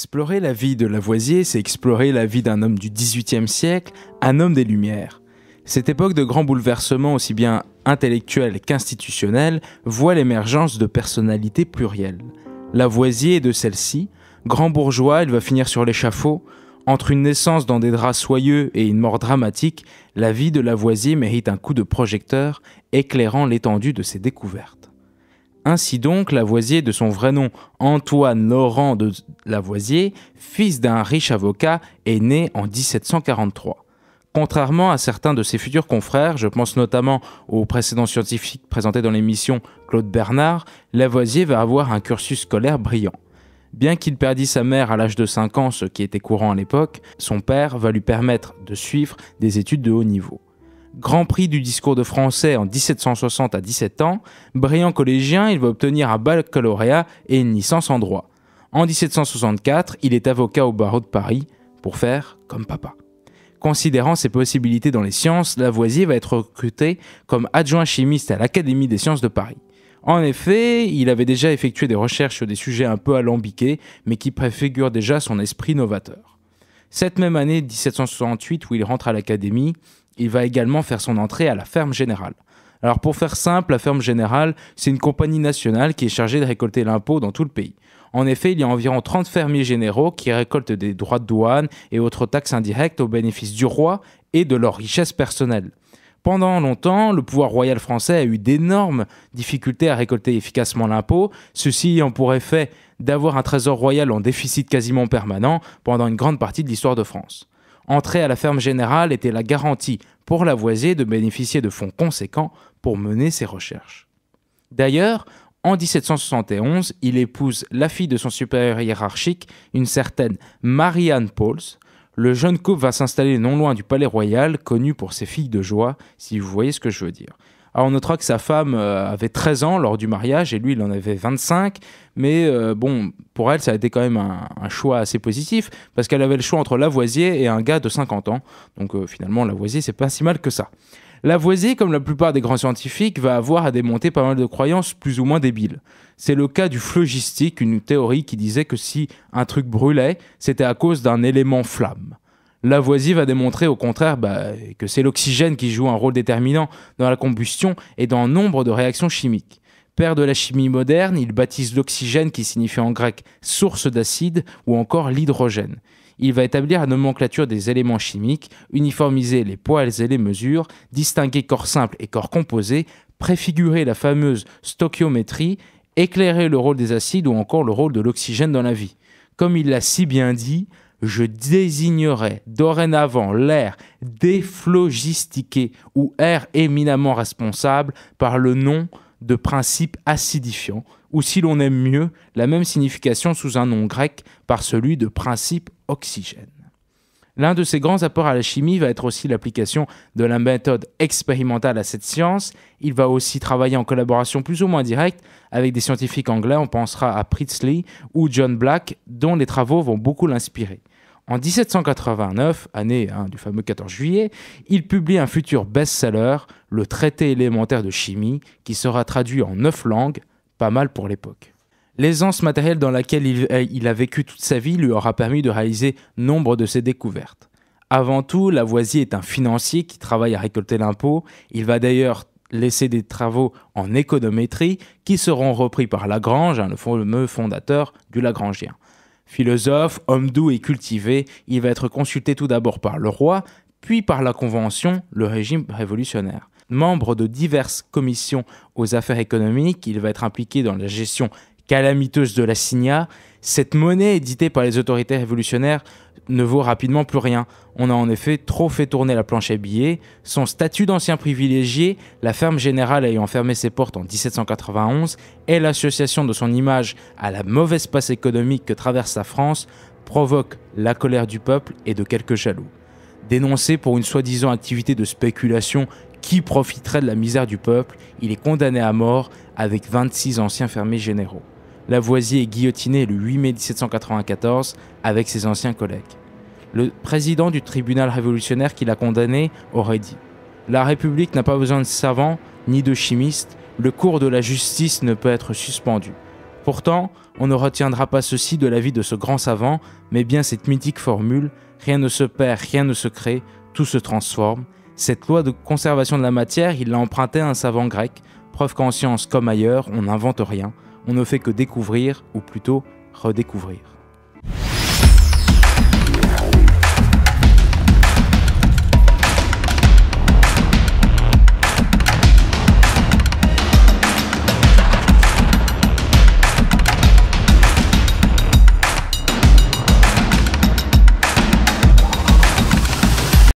Explorer la vie de Lavoisier, c'est explorer la vie d'un homme du XVIIIe siècle, un homme des Lumières. Cette époque de grands bouleversements aussi bien intellectuels qu'institutionnels voit l'émergence de personnalités plurielles. Lavoisier est de celle-ci. Grand bourgeois, il va finir sur l'échafaud. Entre une naissance dans des draps soyeux et une mort dramatique, la vie de Lavoisier mérite un coup de projecteur éclairant l'étendue de ses découvertes. Ainsi donc, Lavoisier, de son vrai nom Antoine Laurent de Lavoisier, fils d'un riche avocat, est né en 1743. Contrairement à certains de ses futurs confrères, je pense notamment au précédent scientifique présenté dans l'émission Claude Bernard, Lavoisier va avoir un cursus scolaire brillant. Bien qu'il perdit sa mère à l'âge de 5 ans, ce qui était courant à l'époque, son père va lui permettre de suivre des études de haut niveau. Grand prix du discours de français en 1760 à 17 ans, brillant collégien, il va obtenir un baccalauréat et une licence en droit. En 1764, il est avocat au barreau de Paris pour faire comme papa. Considérant ses possibilités dans les sciences, Lavoisier va être recruté comme adjoint chimiste à l'Académie des sciences de Paris. En effet, il avait déjà effectué des recherches sur des sujets un peu alambiqués, mais qui préfigurent déjà son esprit novateur. Cette même année 1768, où il rentre à l'Académie, il va également faire son entrée à la Ferme Générale. Alors pour faire simple, la Ferme Générale, c'est une compagnie nationale qui est chargée de récolter l'impôt dans tout le pays. En effet, il y a environ 30 fermiers généraux qui récoltent des droits de douane et autres taxes indirectes au bénéfice du roi et de leur richesse personnelle. Pendant longtemps, le pouvoir royal français a eu d'énormes difficultés à récolter efficacement l'impôt, ceci ayant pour effet d'avoir un trésor royal en déficit quasiment permanent pendant une grande partie de l'histoire de France. Entrer à la Ferme Générale était la garantie pour Lavoisier de bénéficier de fonds conséquents pour mener ses recherches. D'ailleurs, en 1771, il épouse la fille de son supérieur hiérarchique, une certaine Marie-Anne Pauls. Le jeune couple va s'installer non loin du Palais Royal, connu pour ses filles de joie, si vous voyez ce que je veux dire. Alors on notera que sa femme avait 13 ans lors du mariage et lui il en avait 25, mais pour elle ça a été quand même un choix assez positif parce qu'elle avait le choix entre Lavoisier et un gars de 50 ans. Donc finalement Lavoisier c'est pas si mal que ça. Lavoisier, comme la plupart des grands scientifiques, va avoir à démonter pas mal de croyances plus ou moins débiles. C'est le cas du phlogistique, une théorie qui disait que si un truc brûlait, c'était à cause d'un élément flamme. Lavoisier va démontrer au contraire que c'est l'oxygène qui joue un rôle déterminant dans la combustion et dans nombre de réactions chimiques. Père de la chimie moderne, il baptise l'oxygène qui signifie en grec source d'acide ou encore l'hydrogène. Il va établir la nomenclature des éléments chimiques, uniformiser les poids et les mesures, distinguer corps simple et corps composé, préfigurer la fameuse stoichiométrie, éclairer le rôle des acides ou encore le rôle de l'oxygène dans la vie. Comme il l'a si bien dit, je désignerai dorénavant l'air déphlogistiqué ou air éminemment responsable par le nom de principe acidifiant, ou si l'on aime mieux, la même signification sous un nom grec par celui de principe oxygène. L'un de ses grands apports à la chimie va être aussi l'application de la méthode expérimentale à cette science. Il va aussi travailler en collaboration plus ou moins directe avec des scientifiques anglais, on pensera à Priestley ou John Black, dont les travaux vont beaucoup l'inspirer. En 1789, année du fameux 14 juillet, il publie un futur best-seller, le traité élémentaire de chimie, qui sera traduit en 9 langues, pas mal pour l'époque. L'aisance matérielle dans laquelle il a vécu toute sa vie lui aura permis de réaliser nombre de ses découvertes. Avant tout, Lavoisier est un financier qui travaille à récolter l'impôt. Il va d'ailleurs laisser des travaux en économétrie qui seront repris par Lagrange, le fameux fondateur du Lagrangien. Philosophe, homme doux et cultivé, il va être consulté tout d'abord par le roi, puis par la Convention, le régime révolutionnaire. Membre de diverses commissions aux affaires économiques, il va être impliqué dans la gestion calamiteuse de l'assignat. Cette monnaie éditée par les autorités révolutionnaires ne vaut rapidement plus rien. On a en effet trop fait tourner la planche à billets. Son statut d'ancien privilégié, la Ferme Générale ayant fermé ses portes en 1791, et l'association de son image à la mauvaise passe économique que traverse la France, provoquent la colère du peuple et de quelques jaloux. Dénoncé pour une soi-disant activité de spéculation qui profiterait de la misère du peuple, il est condamné à mort avec 26 anciens fermiers généraux. Lavoisier est guillotiné le 8 mai 1794 avec ses anciens collègues. Le président du tribunal révolutionnaire qui l'a condamné aurait dit « La République n'a pas besoin de savants ni de chimistes, le cours de la justice ne peut être suspendu. Pourtant, on ne retiendra pas ceci de la vie de ce grand savant, mais bien cette mythique formule « Rien ne se perd, rien ne se crée, tout se transforme ». Cette loi de conservation de la matière, il l'a empruntée à un savant grec, preuve qu'en science comme ailleurs, on n'invente rien, on ne fait que découvrir, ou plutôt redécouvrir.